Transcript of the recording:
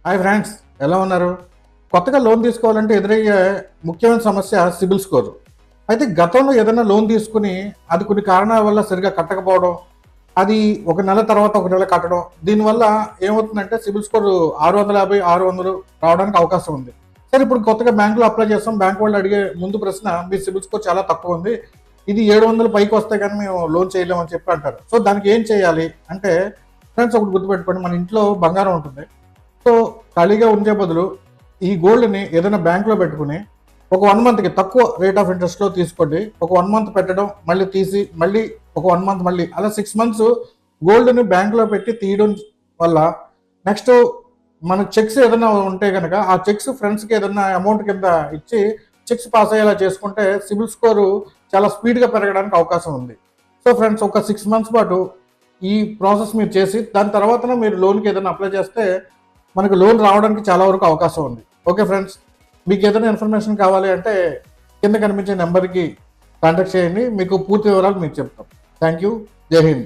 Hi friends, ఎలా ఉన్నారు? కొత్తగా లోన్ తీసుకోవాలంటే ఎదురయ్యే ముఖ్యమైన సమస్య సిబిల్ స్కోర్. అయితే గతంలో ఏదైనా లోన్ తీసుకుని అది కొన్ని కారణాల వల్ల సరిగ్గా కట్టకపోవడం, అది ఒక నెల తర్వాత ఒక నెల కట్టడం, దీనివల్ల ఏమవుతుందంటే సిబిల్ స్కోర్ 650, 600 రావడానికి అవకాశం ఉంది. సరే, ఇప్పుడు కొత్తగా బ్యాంకులో అప్లై చేస్తాం. బ్యాంక్ వాళ్ళు అడిగే ముందు ప్రశ్న, మీ సిబిల్ స్కోర్ చాలా తక్కువ ఉంది, ఇది 700 పైకి వస్తే కానీ మేము లోన్ చేయలేమని చెప్పి అంటారు. సో దానికి ఏం చేయాలి అంటే, ఫ్రెండ్స్ ఒకటి గుర్తుపెట్టుకోండి, మన ఇంట్లో బంగారం ఉంటుంది. సో ఖాళీగా ఉండే బదులు ఈ గోల్డ్ని ఏదైనా బ్యాంక్లో పెట్టుకుని ఒక 1 మంత్కి తక్కువ రేట్ ఆఫ్ ఇంట్రెస్ట్లో తీసుకోండి. ఒక 1 మంత్ పెట్టడం, మళ్ళీ తీసి మళ్ళీ ఒక 1 మంత్, మళ్ళీ అలా 6 మంత్స్ గోల్డ్ని బ్యాంక్లో పెట్టి తీయడం వల్ల నెక్స్ట్ మనకు చెక్స్ ఏదైనా ఉంటే కనుక ఆ చెక్స్ ఫ్రెండ్స్కి ఏదైనా అమౌంట్ కింద ఇచ్చి చెక్స్ పాస్ అయ్యేలా చేసుకుంటే సిబిల్ స్కోరు చాలా స్పీడ్గా పెరగడానికి అవకాశం ఉంది. సో ఫ్రెండ్స్, ఒక 6 మంత్స్ పాటు ఈ ప్రాసెస్ మీరు చేసి దాని తర్వాతనే మీరు లోన్కి ఏదైనా అప్లై చేస్తే మనకు లోన్ రావడానికి చాలా వరకు అవకాశం ఉంది. ఓకే ఫ్రెండ్స్, మీకు ఏదైనా ఇన్ఫర్మేషన్ కావాలి అంటే కింద కనిపించే నెంబర్కి కాంటాక్ట్ చేయండి, మీకు పూర్తి వివరాలు మీకు చెప్తాం. Thank you. జై హింద్.